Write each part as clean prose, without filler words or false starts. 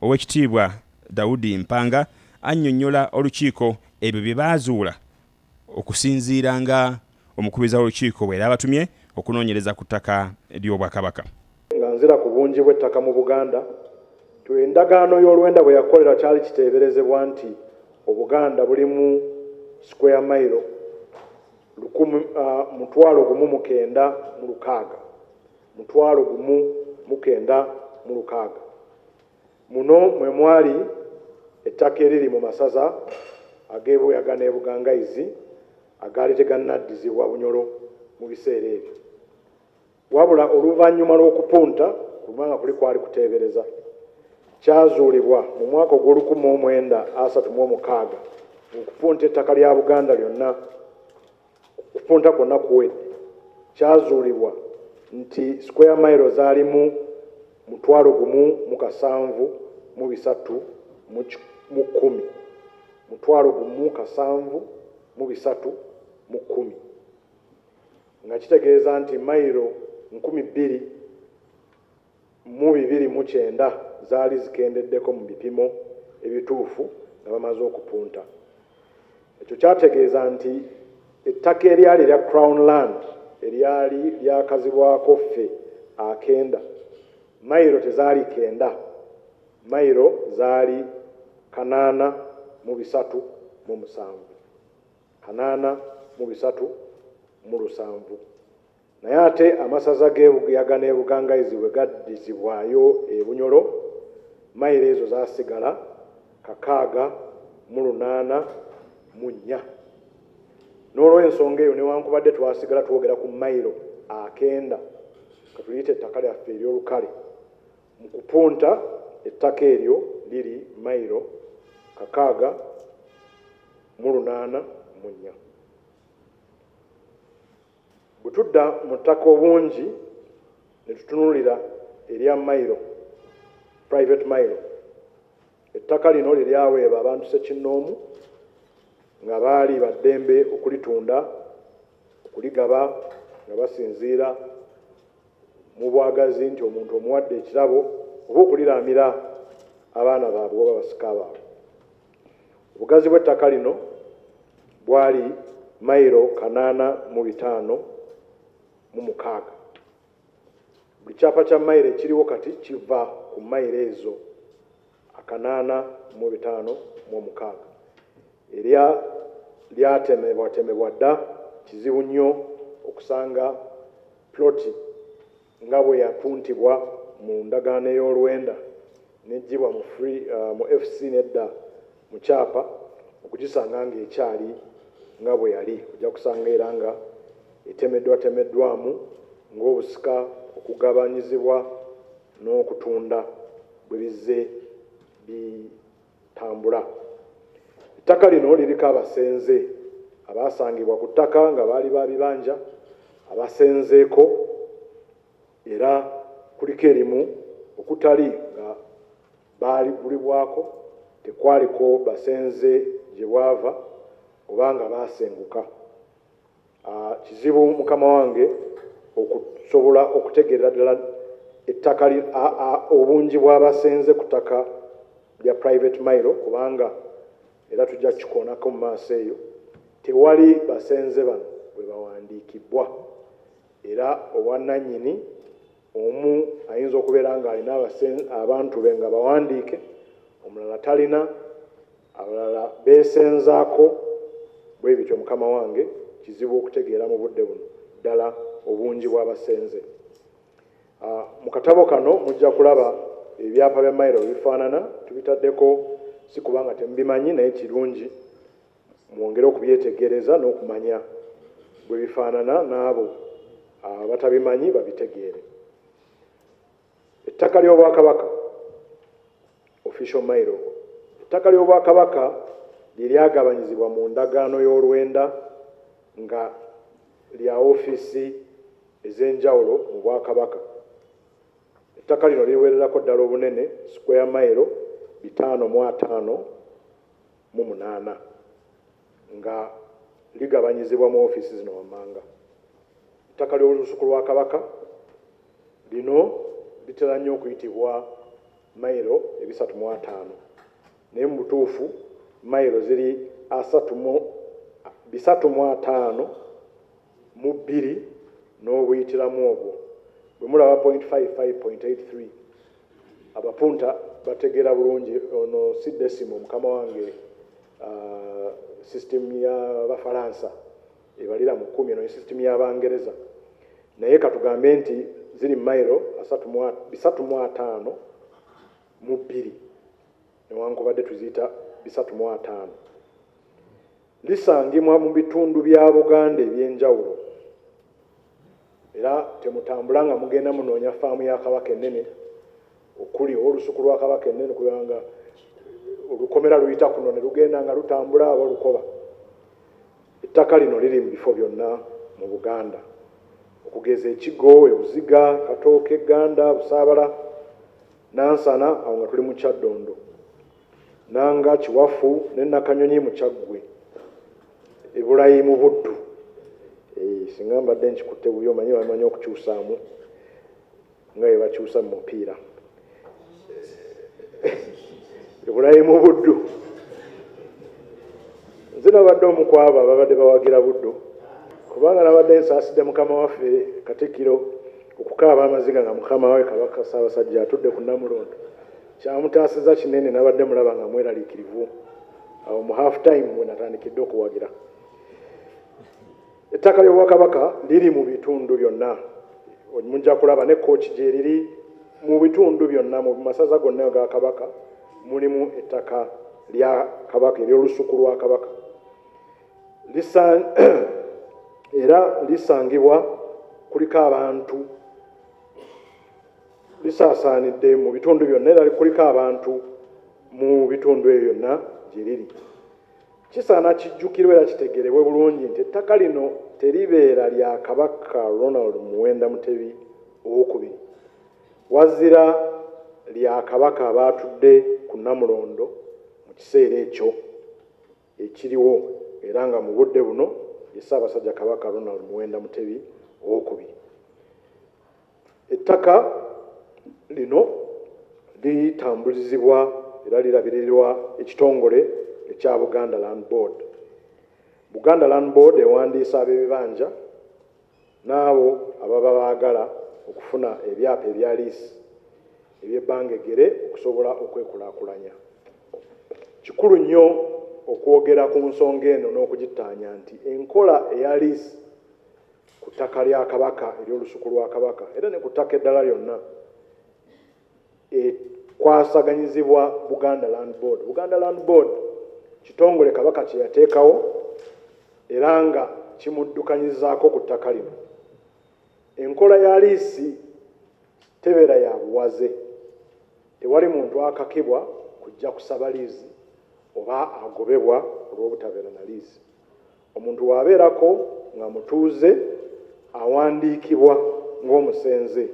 Owekitiibwa Daudi Mpanga annyonnyola olukiiko ebyo bye baazuula okusinziira nga omukubiriza w'olukiiko bwe abatumye okunoonyereza ku ttaka ly'Obwakabaka. Nga nzira ku bungi bw'ettaka mu Buganda, endagaano y'olwenda bwe yakolera kyali kiteeberezebwa nti Obuganda bulimu square mile 1,960. Muno mwe mwali ettaka eriri mu masaza ag'e Buyaga ne Bugangayizi agaali tegannaddizibwa Bunyoro mu biseera ebyo. Wabula oluvannyuma lw'okupunta kubanga kuli kwali kuteebereza kyazuulibwa mu mwaka ogw'ol1936 okupunta ettaka lya Buganda lyonna, okupunta kwonna kuwedde, kyazuulibwa nti square mile zaalimu 1,730 mu 10. 1,730 nga kitegeeza nti mayiro 2,229 zaali zikendeddeko mu bipimo ebituufu nga bamaze okupunta. Ekyo kyategeeza nti ettaka eryali lya Crown Land eryali lyakazibwako ffe akenda, mayiro tezaali 9, mayiro zaali 8,307. 8,307. Naye ate amasaza g'e Buyaga ne Bugangayizi bwe gaddizibwayo e Bunyoro, mayiro ezo zaasigala 684. N'olw'ensonga eyo newankubadde twasigala twogera ku mayiro 9 katuliyite ettaka lyaffe ery'olukale, mu kupunta ettaka eryo liri mayiro 684. Bwe tudda mu ttaka obungi ne tutunuulira erya mayiro, private mayiro, ettaka lino liryaweebwa abantu ssekinnoomu nga baali baddembe okulitunda, okuligaba nga basinziira mu bwagazi nti omuntu omuwadde ekirabo oba okuliramira abaana baabwe oba basika baabwe. Obugazi bw'ettaka lino bwali mayiro 856. Buli kyapa kya mayiro ekiriwo kati kiva ku mayiro ezo 856. Erya lyatemebwatemebwa dda, kizibu nnyo okusanga ploti nga bwe yapuntibwa mu ndagaano ey'olwenda n'eggyibwa mu FC nedda mu kyapa, okugisanga ng'ekyali nga bwe yali. Ojja kusanga era nga etemeddwatemeddwamu ng'obusika okugabanyizibwa n'okutunda bwe bizze bitambula. Ettaka lino liriko abasenze abaasangibwa ku ttaka nga baali ba bibanja abasenzeeko, era kuliko erimu okutali nga baali gulibwako, tekwaliko basenze gye bwava oba nga baasenguka. Kizibu mukama wange okusobola okutegeera ddala ettaka obungi bw'abasenze ku ttaka lya private mile, kubanga era tujja kikoonako mu maaso eyo, tewali basenze bano bwe bawandiikibbwa, era obwannannyini omu ayinza okubeera ng'alina abantu be nga bawandiike, omulala talina, abalala beesenzaako, bwe bityo mukama wange kizibu okutegeera mu budde buno ddala obungi bw'abasenze. Mu katabo kano mujja kulaba ebyapa bya mayiro bifaanana, tubitaddeko si kubanga temubimanyi, naye kirungi mwongere okubyetegereza n'okumanya bwe bifaanana n'abo abatabimanyi babitegeere. Ettaka ly'Obwakabaka, official mayiro, ettaka ly'Obwakabaka lye lyagabanyizibwa mu ndagaano y'olwenda nga lya ofiisi ez'enjawulo mu Bwakabaka. Ettaka lino liwererako ddala obunene square mayiro 558 nga ligabanyizibwa mu ofiisi zino wammanga. Ettaka ly'olusuku lwa Kabaka lino litera nnyo okuyitibwa mayiro 305 naye mu butuufu mayiro ziri 305 mu 2 n'obuyitiramu obwo bwe mulaba 0.55.83 abapunta bategeera bulungi ono si decimal mukama wange system ya Bafaransa ebalira mu 10 no system y'Abangereza naye katugambe nti ziri mayiro 305 mu 2 newankubadde tuziyita 305 lisangibwa mu bitundu bya Buganda ebyenjawulo era temutambula nga mugenda munoonya faamu ya Kabaka ennene okuli olusuku lwa Kabaka ennene kubanga olukomera luyita kuno ne lugenda nga lutambula aba lukoba. Ettaka lino liri mu bifo byonna mu Buganda okugeza Ekigo, Ebuziga, Katooke, Ganda, Busaabala, Nansana awo nga tuli mu Kyaddondo, Nanga, Kiwafu ne Nakanyonyi mu Kyaggwe, Ebulayi mu Buddu. Singa mbadde nkikutte buyo manyi bamanyi okukyusaamu nga bwe bakyusa mu mupiira. Ebulayi mu Buddu nze nabadde omu ku abo ababadde bawagira Buddu kubanga nabadde nsaasidde mukama waffe Katikkiro okukaaba amaziga nga mukama we Kabaka Ssaabasajja atudde ku Namulondo. Kyamutaasiza kinene nabadde mulaba nga mweraliikirivu awo mu half time bwe natandikidde okuwagira. Ettaka ly'Obwakabaka liri mu bitundu byonna. Mujja kulaba ne kooki gye liri mu bitundu byonna mu masaza gonna aga Kabaka mulimu ettaka lya Kabaka ery'olusuku lwa Kabaka. Era lisangibwa kuliko abantu lisaasaanidde mu bitundu byonna era kuliko abantu mu bitundu ebyo byonna gye liri. Kisaana kijjukirwe era kitegeerebwe bulungi nti ettaka lino teribeera lya Kabaka Ronald Muwenda Mutebi II, wazira lya Kabaka abaatudde ku Namulondo mu kiseera ekyo ekiriwo era nga mu budde buno ye Ssaabasajja Kabaka Ronald Muwenda Mutebi II. Ettaka lino litambulizibwa era lirabirirwa ekitongole ekya Buganda Land Board. Buganda Land Board ewandiisa ab'ebibanja n'abo ababa baagala okufuna ebyapa ebya liisi eby'ebbanga eggere okusobola okwekulaakulanya. Kikulu nnyo okwogera ku nsonga eno n'okugittaanya nti enkola eya liisi ku ttaka lya Kabaka ery'olusuku lwa Kabaka era ne ku ttaka eddala lyonna ekwasaganyizibwa Buganda Land Board. Buganda Land Board kitongole Kabaka kye yateekawo era nga kimuddukanyizaako ku ttaka lino. Enkola ya liisi tebeera ya buwaze, tewali muntu akakibwa kujja kusaba liisi oba agobebwa olw'obutabeera na liisi. Omuntu w'abeerako nga mutuuze awandiikibwa ng'omusenze.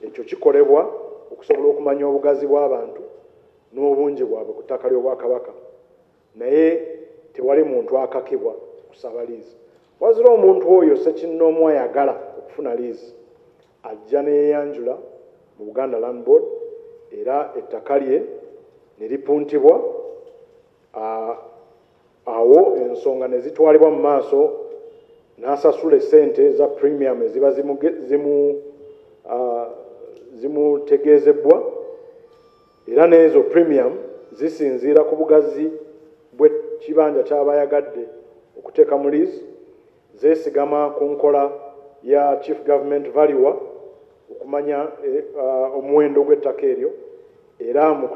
Ekyo kikolebwa okusobola okumanya obugazi bw'abantu n'obungi bwabwe ku ttaka ly'Obwakabaka, naye tewali muntu akakibwa kusaba liisi. Wazira omuntu oyo ssekinnoomu ayagala okufuna liisi ajja neyeyanjula mu Buganda Land Board era ettaka lye ne lipuntibwa, awo ensonga ne zitwalibwa mu maaso n'asasula essente za premium eziba zimutegeezebbwa era n'ezo premium zisinziira ku bugazi bw'ekibanja ky'abayagadde okuteeka mu liisi, zeesigama ku nkola ya Chief Government Valuer okumanya omuwendo gw'ettaka eryo era mu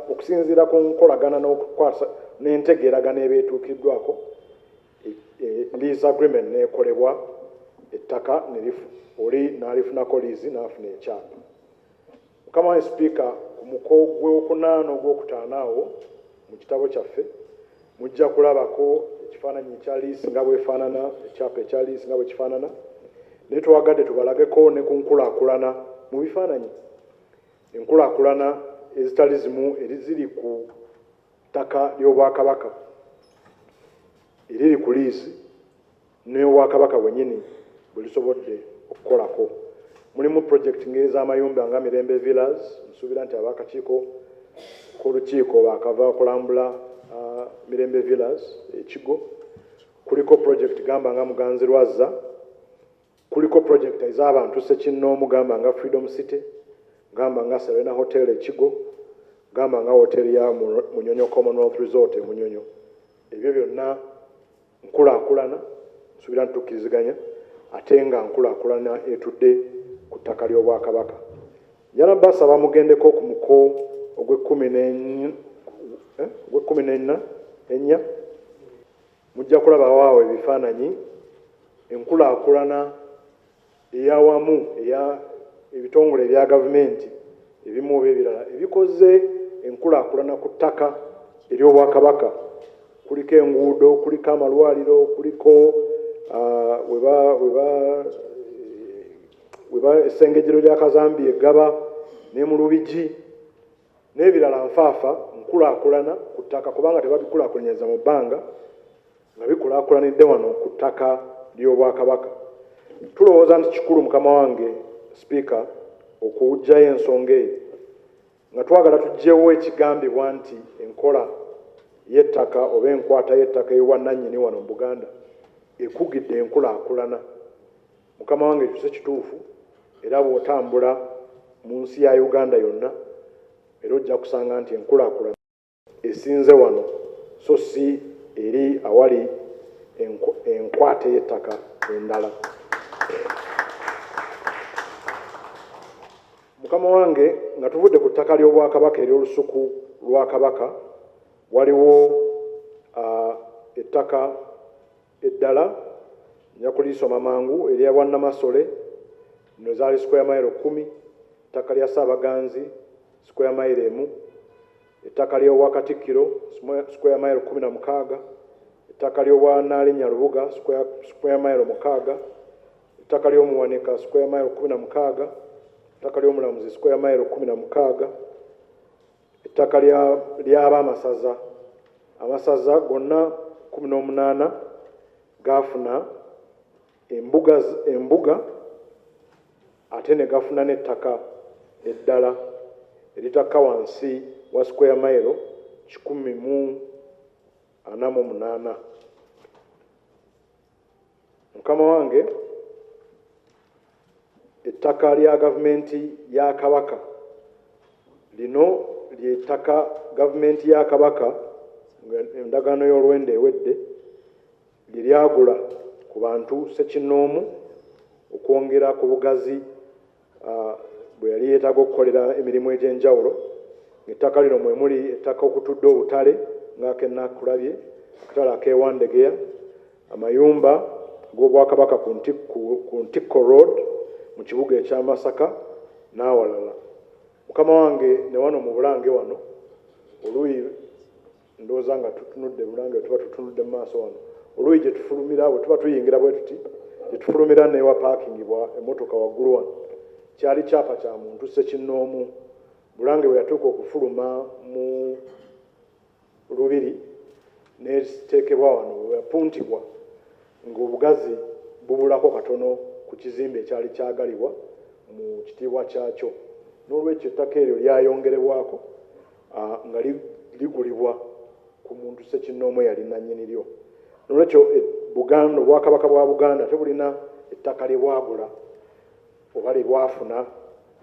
okusinziira ku nkolagana n'okukwasa n'entegeeragana ebeetuukiddwako lease agreement n'ekolebwa ettaka oli n'alifunako liisi n'afuna ekyapa. Mukama wa Sipiika, ku muko gw'okuna ogw'okutaano awo mu kitabo kyaffe mujja kulabako ekifaananyi ekya liisi nga bwefaanana, ekyapa ekya liisi nga bwe kifaanana, naye twagadde tubalageko ne ku nkulaakulana mu bifaananyi. Enkulaakulana ezitali zimu ziri ku ttaka ly'Obwakabaka eriri ku liisi n'Obwakabaka bwennyini bwe lisobodde okukolako. mulimu project ng'ez'amayumba nga Mirembe Villas, nsuubira nti ab'akakiiko k'olukiiko bakava kulambula Mirembe Villas ekigo. Kuliko project gamba nga Muganzirwazza, kuliko project ez'abantu Ssekinnoomu gamba nga Freedom City, gamba nga Serena Hotel ekigo, gamba nga hoteli ya Munyonyo Commonwealth Resort e Munyonyo. Ebyo byonna nkulaakulana, nsuubira nti tukkiriziganya, ate nga nkulaakulana etudde ku ttaka ly'Obwakabaka. Njala basaba mugendeko ku muko ogw'ekkuminennya mujja kulaba waawo ebifaananyi enkulaakulana eyawamu ebitongole ebya gavumenti ebimu oba ebirala ebikoze enkulaakulana ku ttaka ery'Obwakabaka. Kuliko enguudo, kuliko amalwaliro, kuliko weba essengejero lya Kazambi eggaba ne mu Lubigi n'ebirala nfaafa nkulaakulana ku ttaka kubanga tebabikulaakulanyiriza mu bbanga nga bikulaakulanidde wano ku ttaka ly'Obwakabaka. Tulowooza nti kikulu mukama wange Sipiika okuwujjayo ensonga eyo nga twagala tuggyewo ekigambibwa nti enkola y'ettaka oba enkwata y'ettaka y'obwannannyini wano mu Buganda ekugidde enkulaakulana. Mukama wange ekyo kituufu era bw'otambula mu nsi ya Uganda yonna era ojja kusanga nti enkulaakulana esinze wano so si eri awali enkwata y'ettaka endala. Mukama wange nga tuvudde ku ttaka ly'Obwakabaka ery'olusuku lwa Kabaka waliwo ettaka eddala nja kulisoma mangu erya Bwannamasole nno zaali square mile 10, ettaka lya Saabaganzi square mile 1, ettaka ly'Obwakatikkiro square mile 16, ettaka ly'Obwanaalinya Lubuga square mile 6, ettaka ly'Omuwanika square mile 16, ettaka ly'Omulamuzi square mile 16, ettaka ly'Abamasaza amasaza gonna 18 gafuna embuga ate ne gafuna n'ettaka eddala eritaka wansi wa square mile 148. Mukama wange ettaka lya gavumenti ya Kabaka lino ly'ettaka gavumenti ya Kabaka endagaano y'olwenda ewedde liryagula ku bantu Ssekinnoomu okwongera ku bugazi bwe yali yeetaaga okukolera emirimu egy'enjawulo. Ettaka lino mwe muli ettaka okutudde obutale ng'akennakulabye, akatale ak'Ewandegeya, amayumba g'Obwakabaka ku Ntikko Road mu kibuga ekya Masaka n'awalala. Mukama wange ne wano mu Bulange wano oluuyi ndowooza nga tutunudde Bulange tuba tutunudde mu maaso wano oluuyi gye tufulumira bwe tuba tuyingira bwe tuti gye tufulumira n'ewa paakingibwa emmotoka waggulu wano kyali kyapa kya muntu Ssekinnoomu. Bulange bwe yatuuka okufuluma mu Lubiri n'ekiteekebwa wano bwe yapuntibwa ng'obugazi bubulako katono ku kizimbe ekyali kyagalibwa mu kitiibwa kyakyo. N'olwekyo ettaka eryo lyayongerebwako nga ligulibwa ku muntu Ssekinnoomu yali nannyini lyo. N'olwekyo Buganda, Obwakabaka bwa Buganda tebulina ettaka lye bwagula oba lye bwafuna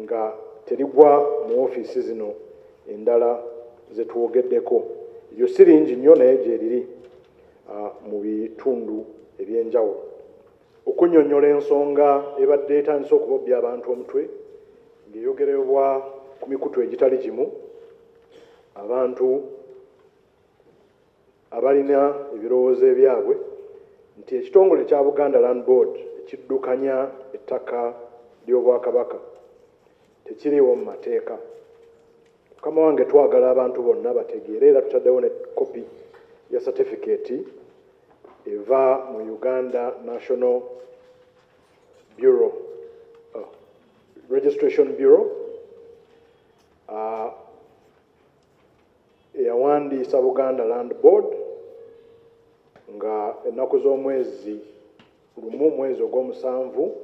nga terigwa mu ofiisi zino endala ze twogeddeko. Eryo si lingi nnyo naye gye liri mu bitundu eby'enjawulo. Okunnyonnyola ensonga ebadde etandise okubobbya abantu omutwe ng'eyogerebwa ku mikutu egitali gimu, abantu abalina ebirowoozo ebyabwe nti ekitongole kya Buganda Land Board ekiddukanya ettaka ly'Obwakabaka tekiriiwo mu mateeka. Mukama wange twagala abantu bonna bategeere era tutaddewo ne kopi ya certificate eva mu Uganda National Bureau Registration Bureau eyawandiisa Buganda Land Board nga ennaku z'omwezi lumu mwezi ogw'omusanvu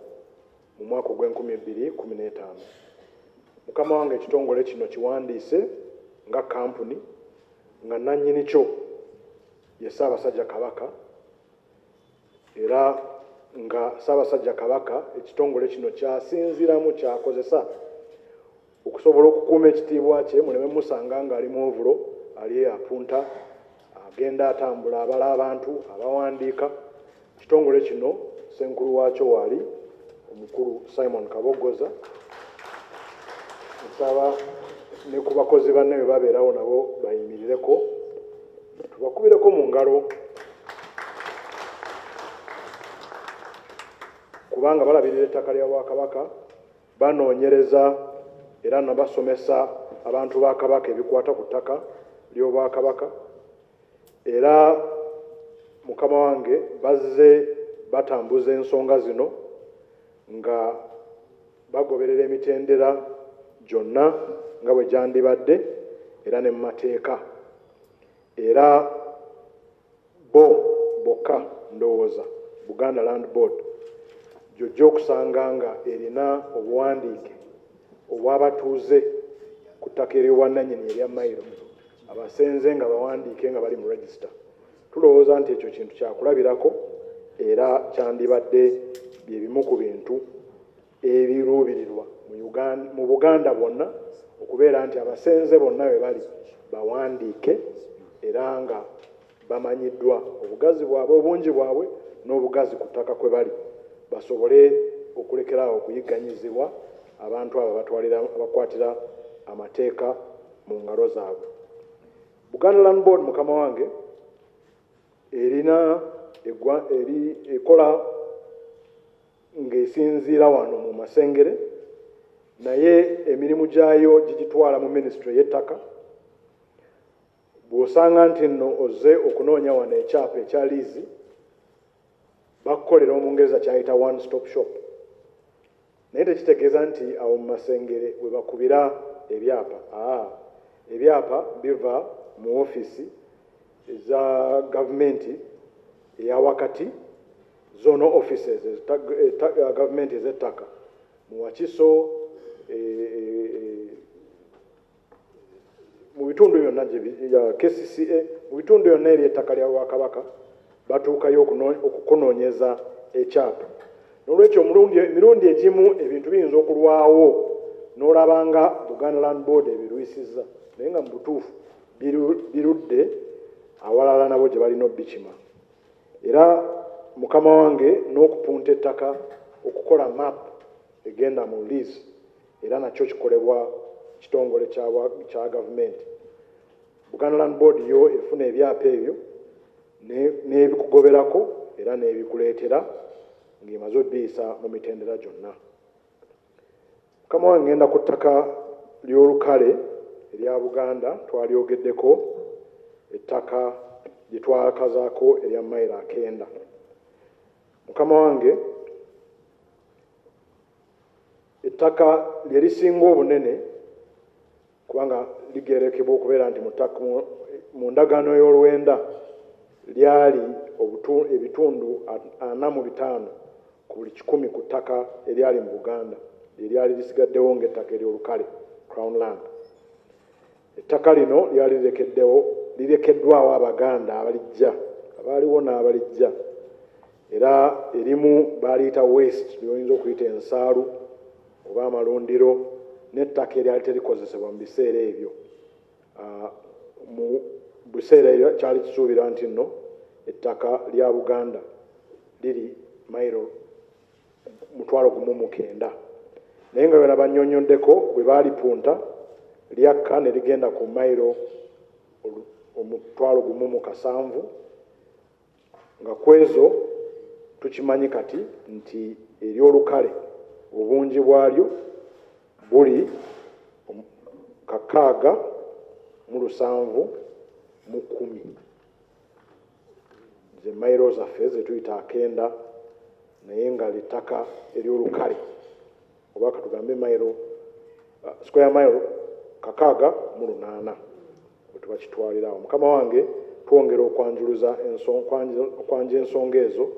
mu mwaka gw'2015. Mukama wange ekitongole kino kiwandiise nga kampuni nga nannyini kyo ye Ssaabasajja Kabaka, era nga Ssaabasajja Kabaka ekitongole kino kyasinziramu kyakozesa okusobola okukuuma ekitiibwa kye, muleme musanga ng'ali mu ovulo ali apunta agenda atambula abala abantu abawandiika. Ekitongole kino ssenkulu waakyo waali omukulu Simon Kabogoza. Nsaba ne ku bakozi banne bwe babeerawo nabo bayimirireko tubakubireko mu ngalo, kubanga balabirira ettaka lya Bwakabaka, banoonyereza era nabasomesa abantu ba Kabaka ebikwata ku ttaka ly'Obwakabaka, era Mukama wange bazze batambuza ensonga zino nga bagoberera emitendera gyonna nga bwe gyandibadde era ne mu mateeka, era bo bokka ndowooza Buganda Land Board gy'ojja okusanga nga erina obuwandiike obw'abatuuze ku ttaka ery'obwannannyini erya Mayiro, abasenze nga bawandiike nga bali mu register. Tulowooza nti ekyo kintu kyakulabirako era kyandibadde byebimu ku bintu ebiruubirirwa mu Buganda bwonna, okubeera nti abasenze bonna bwe bali bawandiike era nga bamanyiddwa obugazi bwabwe, obungi bwabwe n'obugazi ku ttaka kwe bali, basobole okulekeraawo okuyigganyizibwa abantu abo abakwatira amateeka mu ngalo zaabwe. Buganda Land Board, Mukama wange, erina ekola ng'esinziira wano mu Masengere, naye emirimu gyayo gigitwala mu minisitule y'ettaka. Bw'osanga nti nno ozze okunoonya wano ekyapa ekya liizi, bakukolera Omungereza kyayita one stop shop, naye tekitegeeza nti awo mu Masengere we bakubira ebyapa. Ebyapa biva mu ofiisi eza gavumenti eya wakati, zona offices gavumenti ez'ettaka mu Wakiso, mu bitundu byonna KCCA, mu bitundu byonna ery'ettaka lya Bwakabaka batuukayo okukunoonyeza ekyapa. N'olwekyo emirundi egimu ebintu biyinza okulwawo n'olabanga Buganda Land Board ebirwisizza, naye nga mu butuufu birudde awalala nabo gye balina obbikima. Era Mukama wange, n'okupunta ettaka, okukola map egenda mu lease, era nakyo kikolebwa kitongole kya gavumenti. Buganda Land Board yo efuna ebyapa ebyo n'ebikugoberako era n'ebikuleetera ng'emaze obbiyisa mu mitendera gyonna. Mukama wange, ngenda ku ttaka ly'olukale erya Buganda, twalyogeddeko ettaka lye twakazaako erya mayiro 9. Mukama wange, ettaka lye lisinga obunene, kubanga ligerekebwa okubeera nti mu ndagaano y'olwenda lyali ebitundu 45 ku buli 100 ku ttaka eryali mu Buganda eryali lisigaddewo ng'ettaka ery'olukale, Crown Land. Ettaka lino lyali lirekeddwawo Abaganda abalijja, abaaliwo n'abalijja, era erimu baaliyita West, lyoyinza okuyita ensaalu oba amalundiro, n'ettaka eryali terikozesebwa mu biseera ebyo. Mu biseera ebyo kyali kisuubira nti nno ettaka lya Buganda liri mayiro 19,000, naye nga bwe bannyonyoddeko bwe baalipunta lyakka ne ligenda ku mayiro 17,000, nga kwezo tukimanyi kati nti ery'olukale obungi bwalyo buli 6,710 ze mayiro zaffe ze tuyita 9, naye nga littaka ery'olukale oba katugambe mayiro square mayiro 608 wetubakitwalirawo. Mukama wange, twongera okwanja ensonga ezo